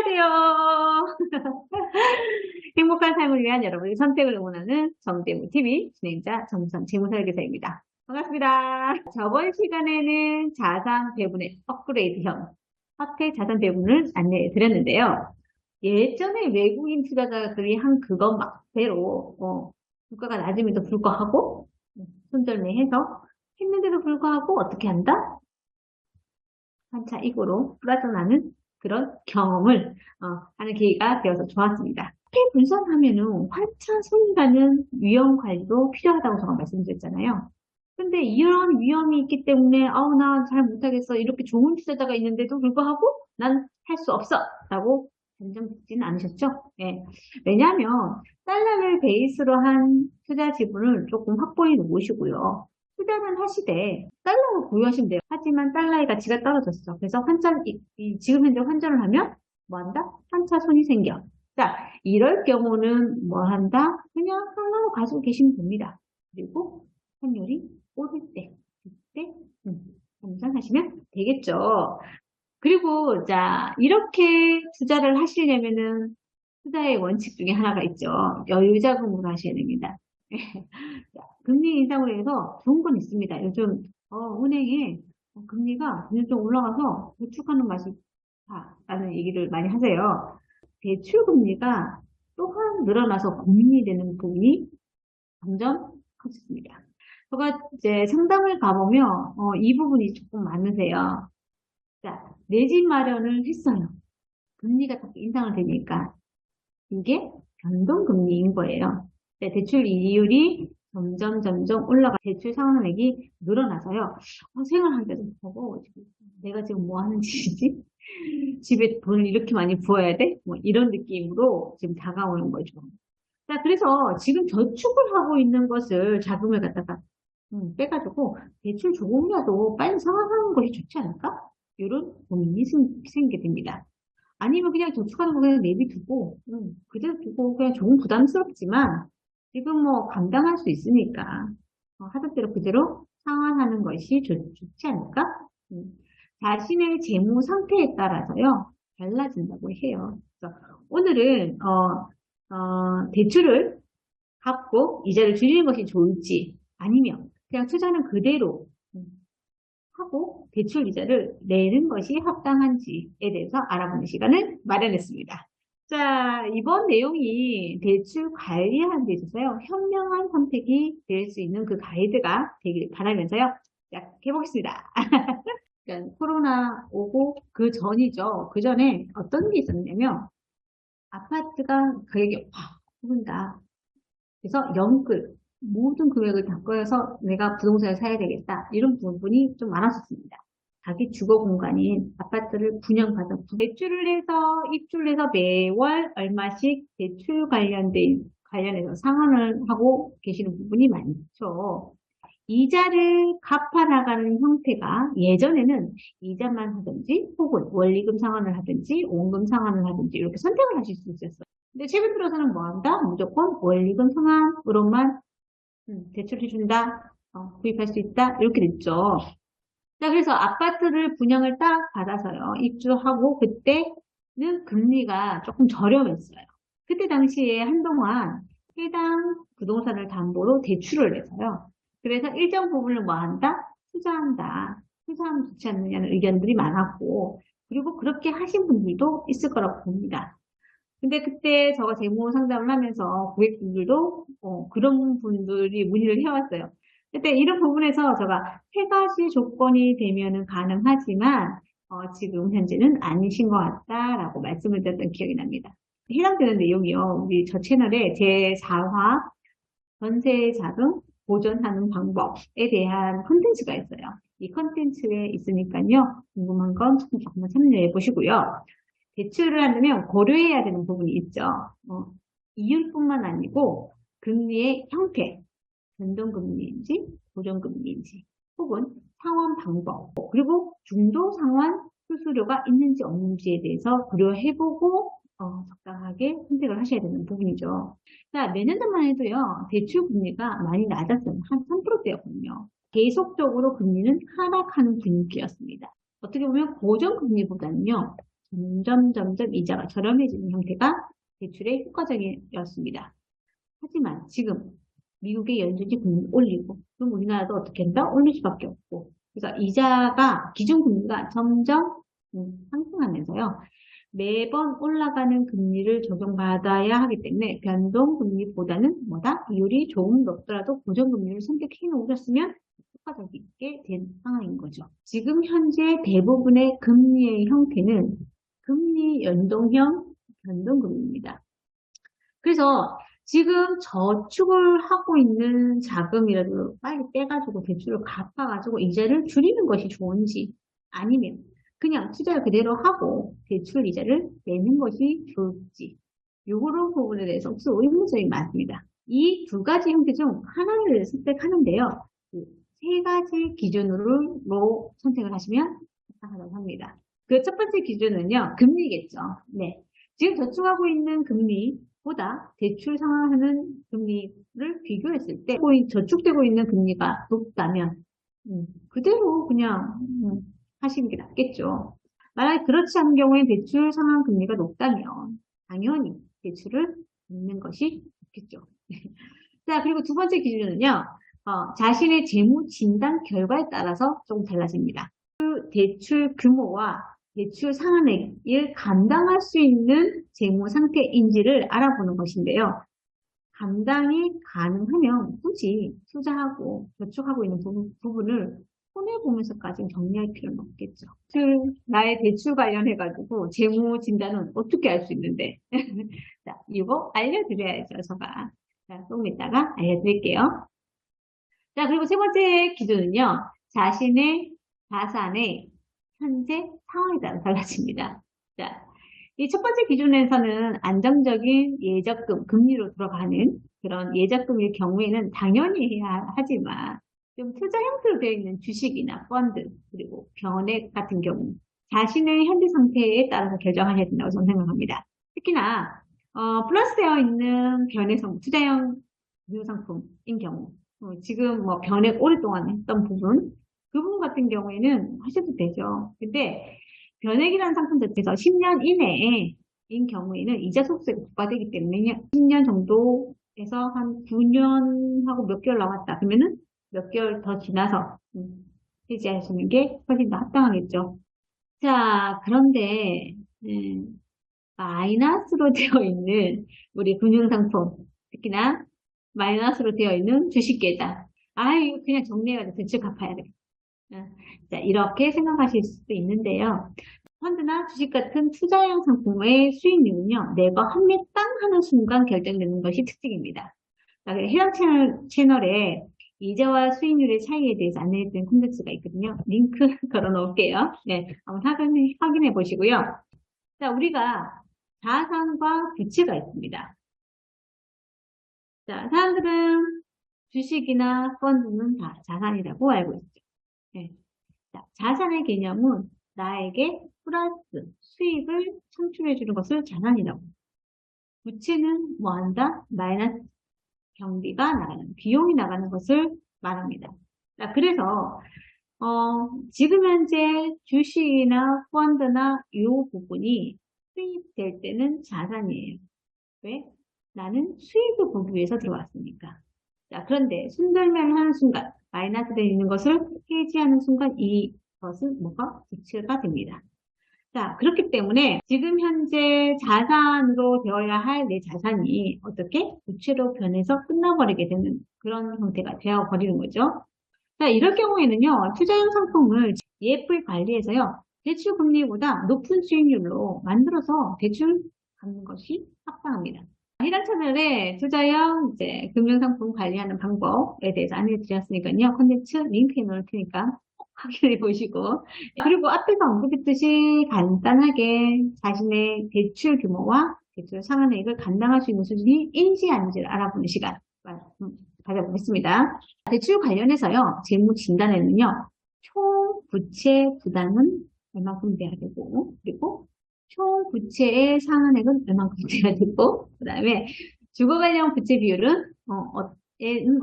안녕하세요. 행복한 삶을 위한 여러분의 선택을 응원하는 정재무TV 진행자 정선 재무설계사입니다. 반갑습니다. 저번 시간에는 자산 배분의 업그레이드형 화폐 자산 배분을 안내해 드렸는데요. 예전에 외국인 투자자들이 한 그것막대로 주가가 낮음에도 불구하고 손절매해서 했는데도 불구하고 어떻게 한다? 환차 이고로 빠져나는 그런 경험을 하는 계기가 되어서 좋았습니다. 화폐 분산하면은 환차 손이라는 위험 관리도 필요하다고 제가 말씀드렸잖아요. 근데 이런 위험이 있기 때문에 나 잘 못하겠어. 이렇게 좋은 투자자가 있는데도 불구하고 난 할 수 없어. 라고 단정짓지는 않으셨죠? 예. 왜냐하면 달러를 베이스로 한 투자 지분을 조금 확보해 놓으시고요. 투자는 하시되 달러를 보유하시면 돼요. 하지만 달러의 가치가 떨어졌어. 그래서 지금 현재 환전을 하면 뭐 한다? 환차 손이 생겨. 자, 이럴 경우는 뭐 한다? 그냥 달러로 가지고 계시면 됩니다. 그리고 환율이 오를 때, 그때 환전하시면 되겠죠. 그리고 자, 이렇게 투자를 하시려면은 투자의 원칙 중에 하나가 있죠. 여유자금으로 하셔야 됩니다. 자, 금리 인상으로 해서 좋은 건 있습니다. 요즘 은행에 금리가 좀 올라가서 저축하는 맛이 다라는 얘기를 많이 하세요. 대출 금리가 또한 늘어나서 고민이 되는 부분이 점점 커졌습니다. 제가 이제 상담을 가보면 이 부분이 조금 많으세요. 자, 내 집 마련을 했어요. 금리가 딱 인상을 되니까 이게 변동금리인 거예요. 네, 대출 이율이 점점 올라가 대출 상환액이 늘어나서요. 생활하기가 좀 버거워. 내가 지금 뭐 하는 짓이지? 집에 돈을 이렇게 많이 부어야 돼? 뭐 이런 느낌으로 지금 다가오는 거죠. 자, 그래서 지금 저축을 하고 있는 것을 자금을 갖다가 빼가지고 대출 조금이라도 빨리 상환하는 것이 좋지 않을까? 이런 고민이 생기게 됩니다. 아니면 그냥 저축하는 거 그냥 내비두고 그대로 두고 그냥 조금 부담스럽지만 지금 뭐 감당할 수 있으니까 하던 대로 그대로 상환하는 것이 좋지 않을까? 자신의 재무 상태에 따라서요 달라진다고 해요. 그래서 오늘은 대출을 갚고 이자를 줄이는 것이 좋을지 아니면 그냥 투자는 그대로 하고 대출 이자를 내는 것이 합당한지에 대해서 알아보는 시간을 마련했습니다. 자, 이번 내용이 대출 관리하는 데 있어서요. 현명한 선택이 될 수 있는 그 가이드가 되길 바라면서요. 자, 해보겠습니다. 그러니까 코로나 오고 그 전이죠. 그 전에 어떤 게 있었냐면 아파트가 가격이 확 오른다. 그래서 연끌 모든 금액을 다 꺼여서 내가 부동산을 사야 되겠다. 이런 부분이 좀 많았었습니다. 자기 주거 공간인 아파트를 분양받아 대출을 해서 입주를 해서 매월 얼마씩 대출 관련해서 상환을 하고 계시는 부분이 많죠. 이자를 갚아 나가는 형태가 예전에는 이자만 하든지 혹은 원리금 상환을 하든지 원금 상환을 하든지 이렇게 선택을 하실 수 있었어요. 근데 최근 들어서는 뭐 한다? 무조건 원리금 상환으로만 대출해준다, 구입할 수 있다 이렇게 됐죠. 자, 그래서 아파트를 분양을 딱 받아서요 입주하고 그때는 금리가 조금 저렴했어요. 그때 당시에 한동안 해당 부동산을 담보로 대출을 해서요. 그래서 일정 부분을 뭐 한다? 투자한다. 투자하면 좋지 않느냐는 의견들이 많았고 그리고 그렇게 하신 분들도 있을 거라고 봅니다. 근데 그때 제가 재무 상담을 하면서 고객분들도 그런 분들이 문의를 해왔어요. 그때 이런 부분에서 제가 세 가지 조건이 되면은 가능하지만 지금 현재는 아니신 것 같다라고 말씀을 드렸던 기억이 납니다. 해당되는 내용이요. 우리 저 채널에 제4화 전세 자금 보존하는 방법에 대한 컨텐츠가 있어요. 이 컨텐츠에 있으니까요. 궁금한 건 한번 참여해 보시고요. 대출을 한다면 고려해야 되는 부분이 있죠. 이율뿐만 아니고 금리의 형태, 변동금리인지 고정금리인지 혹은 상환 방법 그리고 중도 상환 수수료가 있는지 없는지에 대해서 고려해보고 적당하게 선택을 하셔야 되는 부분이죠. 자, 내년 전만 해도요. 대출 금리가 많이 낮았어요. 한 3%대였거든요. 계속적으로 금리는 하락하는 분위기였습니다. 어떻게 보면 고정금리보다는요. 점점 이자가 저렴해지는 형태가 대출의 효과적이었습니다. 하지만 지금 미국의 연준이 금리를 올리고 그럼 우리나라도 어떻게 한다? 올릴 수밖에 없고 그래서 이자가 기준금리가 점점 상승하면서요. 매번 올라가는 금리를 적용받아야 하기 때문에 변동금리보다는 뭐다? 이율이 조금 높더라도 고정금리를 선택해 놓으셨으면 효과적이게 된 상황인 거죠. 지금 현재 대부분의 금리의 형태는 금리 연동형 변동금리입니다. 그래서 지금 저축을 하고 있는 자금이라도 빨리 빼가지고 대출을 갚아가지고 이자를 줄이는 것이 좋은지 아니면 그냥 투자를 그대로 하고 대출 이자를 내는 것이 좋을지 요런 부분에 대해서 혹시 의문점이 많습니다. 이 두 가지 형태 중 하나를 선택하는데요. 그 세 가지 기준으로 선택을 하시면 합당하다고 합니다. 그 첫 번째 기준은요. 금리겠죠. 네. 지금 저축하고 있는 금리보다 대출 상환하는 금리를 비교했을 때 저축되고 있는 금리가 높다면 그대로 그냥 하시는 게 낫겠죠. 만약에 그렇지 않은 경우에 대출 상환 금리가 높다면 당연히 대출을 받는 것이 좋겠죠. 자, 그리고 두 번째 기준은요. 자신의 재무 진단 결과에 따라서 조금 달라집니다. 그 대출 규모와 대출 상환액을 감당할 수 있는 재무 상태인지를 알아보는 것인데요. 감당이 가능하면 굳이 투자하고 저축하고 있는 부분을 손해보면서까지 정리할 필요는 없겠죠. 나의 대출 관련해가지고 재무 진단은 어떻게 할 수 있는데 자, 이거 알려드려야죠, 제가. 자, 조금 이따가 알려드릴게요. 자, 그리고 세 번째 기준은요. 자신의 자산의 현재 상황에 따라 달라집니다. 자, 이 첫 번째 기준에서는 안정적인 예적금, 금리로 들어가는 그런 예적금일 경우에는 당연히 해야 하지만 좀 투자 형태로 되어 있는 주식이나 펀드, 그리고 변액 같은 경우 자신의 현재 상태에 따라서 결정하셔야 된다고 저는 생각합니다. 특히나 플러스되어 있는 변액성, 투자형 금융상품인 경우 지금 뭐 변액 오랫동안 했던 부분 그 부분 같은 경우에는 하셔도 되죠. 근데 변액이라는 상품 자체에서 10년 이내인 경우에는 이자 속세가 부과되기 때문에 10년 정도에서 한 9년하고 몇 개월 남았다. 그러면은 몇 개월 더 지나서 해지하시는 게 훨씬 더 합당하겠죠. 자, 그런데 마이너스로 되어 있는 우리 금융상품, 특히나 마이너스로 되어 있는 주식계좌. 이거 그냥 정리해가지고 대출 갚아야 돼. 자, 이렇게 생각하실 수도 있는데요. 펀드나 주식 같은 투자형 상품의 수익률은요, 내가 한 매 땅 하는 순간 결정되는 것이 특징입니다. 자, 해당 채널에 이자와 수익률의 차이에 대해서 안내해드린 콘텐츠가 있거든요. 링크 걸어 놓을게요. 네, 한번 확인해 보시고요. 자, 우리가 자산과 부채가 있습니다. 자, 사람들은 주식이나 펀드는 다 자산이라고 알고 있죠. 네. 자, 자산의 개념은 나에게 플러스 수익을 창출해주는 것을 자산이라고. 부채는 뭐 한다? 마이너스 경비가 나가는, 비용이 나가는 것을 말합니다. 자, 그래서 지금 현재 주식이나 펀드나 이 부분이 수익될 때는 자산이에요. 왜? 나는 수익을 보기 위해서 들어왔으니까. 자, 그런데 순절면을 하는 순간, 마이너스 되어 있는 것을 해지하는 순간 이것은 뭐가? 부채가 됩니다. 자, 그렇기 때문에 지금 현재 자산으로 되어야 할 내 자산이 어떻게? 부채로 변해서 끝나버리게 되는 그런 형태가 되어버리는 거죠. 자, 이럴 경우에는요, 투자형 상품을 예쁘게 관리해서요, 대출 금리보다 높은 수익률로 만들어서 대출 갚는 것이 합당합니다. 해당 채널에 투자형 금융상품 관리하는 방법에 대해서 안내해드렸으니까요. 콘텐츠 링크에 놓을 테니까 꼭 확인해 보시고 그리고 앞에서 언급했듯이 간단하게 자신의 대출 규모와 대출 상환액을 감당할 수 있는 수준이 아닌지를 알아보는 시간 가져보겠습니다. 대출 관련해서요. 재무 진단에는요. 총 부채 부담은 얼마큼 돼야 되고 그리고 총 부채의 상환액은 얼마큼 돼야 되고 그 다음에 주거 관련 부채 비율은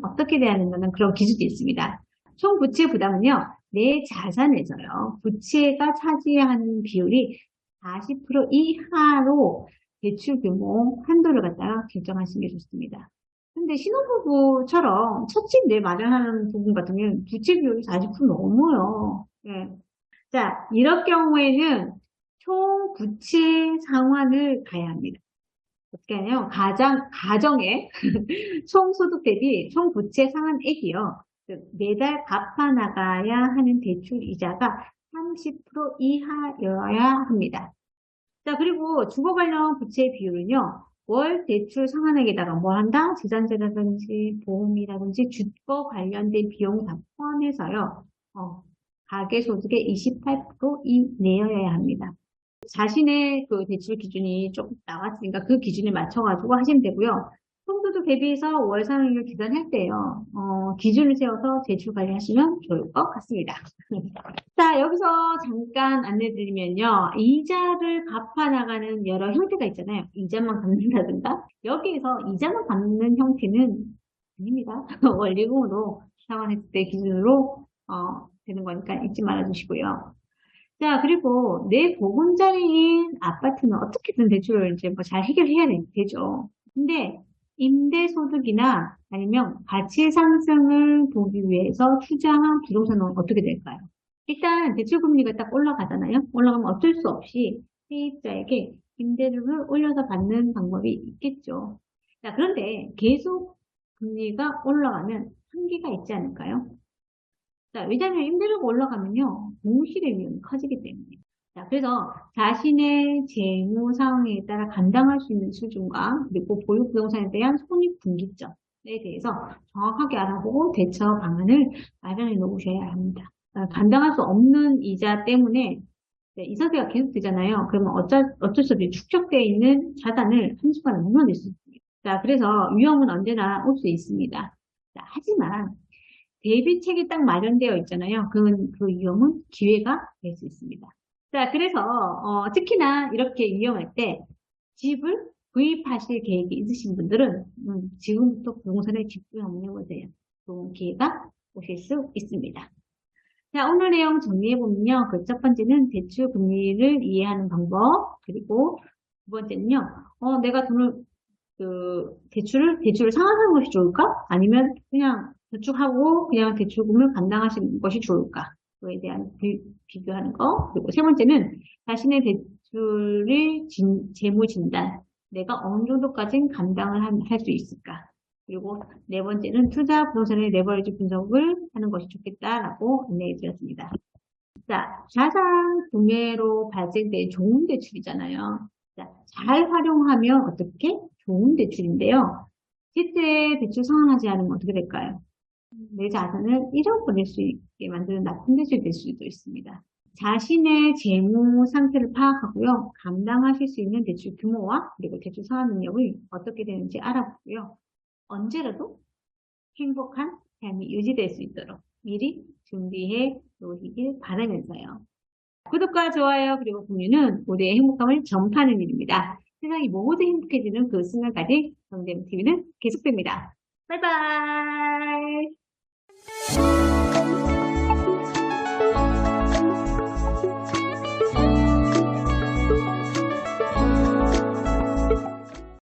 어떻게 돼야 되는 그런 기준이 있습니다. 총 부채 부담은요. 내 자산에서요. 부채가 차지하는 비율이 40% 이하로 대출 규모 한도를 갖다가 결정하시는 게 좋습니다. 근데 신혼부부처럼 첫 집 내 마련하는 부분 같으면 부채 비율이 40% 넘어요. 예. 자, 이럴 경우에는 총 부채 상환을 가야 합니다. 어떻게 하냐면, 가정의 총 소득 대비 총 부채 상환액이요. 즉, 매달 갚아 나가야 하는 대출 이자가 30% 이하여야 합니다. 자, 그리고 주거 관련 부채 비율은요, 월 대출 상환액에다가 뭘 한다? 재산세라든지 보험이라든지 주거 관련된 비용 다 포함해서요, 가계소득의 28% 이내여야 합니다. 자신의 그 대출 기준이 좀 나왔으니까 그 기준에 맞춰가지고 하시면 되고요. 총소득 대비해서 월 상환율 계산할 때요, 기준을 세워서 대출 관리하시면 좋을 것 같습니다. 자, 여기서 잠깐 안내드리면요. 이자를 갚아 나가는 여러 형태가 있잖아요. 이자만 갚는다든가. 여기에서 이자만 갚는 형태는 아닙니다. 원리금으로 상환했을 때 기준으로 되는 거니까 잊지 말아주시고요. 자, 그리고 내 보금자리인 아파트는 어떻게든 대출을 이제 뭐 잘 해결해야 되죠. 근데 임대소득이나 아니면 가치 상승을 보기 위해서 투자한 부동산은 어떻게 될까요? 일단 대출금리가 딱 올라가잖아요. 올라가면 어쩔 수 없이 세입자에게 임대료를 올려서 받는 방법이 있겠죠. 자, 그런데 계속 금리가 올라가면 한계가 있지 않을까요? 자, 왜냐하면 임대료가 올라가면요, 공실의 위험이 커지기 때문에. 자, 그래서 자신의 재무 상황에 따라 감당할 수 있는 수준과 그리고 보유 부동산에 대한 손익분기점에 대해서 정확하게 알아보고 대처 방안을 마련해 놓으셔야 합니다. 감당할 수 없는 이자 때문에 이 상태가 계속되잖아요. 그러면 어쩔 수 없이 축적되어 있는 자산을 한순간에 무너질 수 있습니다. 자, 그래서 위험은 언제나 올 수 있습니다. 자, 하지만 대비책이 딱 마련되어 있잖아요. 그 위험은 기회가 될 수 있습니다. 자, 그래서 특히나 이렇게 위험할 때 집을 구입하실 계획이 있으신 분들은 지금부터 부동산에 집중 한번 해보세요. 좋은 기회가 오실 수 있습니다. 자, 오늘 내용 정리해보면요. 그 첫 번째는 대출 금리를 이해하는 방법, 그리고 두 번째는요. 내가 대출을 상환하는 것이 좋을까? 아니면 그냥 저축하고 그냥 대출금을 감당하시는 것이 좋을까? 그에 대한 비교하는 거. 그리고 세 번째는 자신의 대출의 재무 진단. 내가 어느 정도까지는 감당을 할 수 있을까? 그리고 네 번째는 투자 부동산의 레버리지 분석을 하는 것이 좋겠다라고 안내해 드렸습니다. 자, 자산 구매로 발생된 좋은 대출이잖아요. 자, 잘 활용하면 어떻게? 좋은 대출인데요. 실제 대출 상환하지 않으면 어떻게 될까요? 내 자산을 잃어버릴 수 있게 만드는 나쁜 대출이 될 수도 있습니다. 자신의 재무 상태를 파악하고요. 감당하실 수 있는 대출 규모와 그리고 대출 상환 능력이 어떻게 되는지 알아보고요. 언제라도 행복한 삶이 유지될 수 있도록 미리 준비해 놓으시길 바라면서요. 구독과 좋아요 그리고 공유는 우리의 행복감을 전파하는 일입니다. 세상이 모두 행복해지는 그 순간까지 정재무TV는 계속됩니다. 바이바이.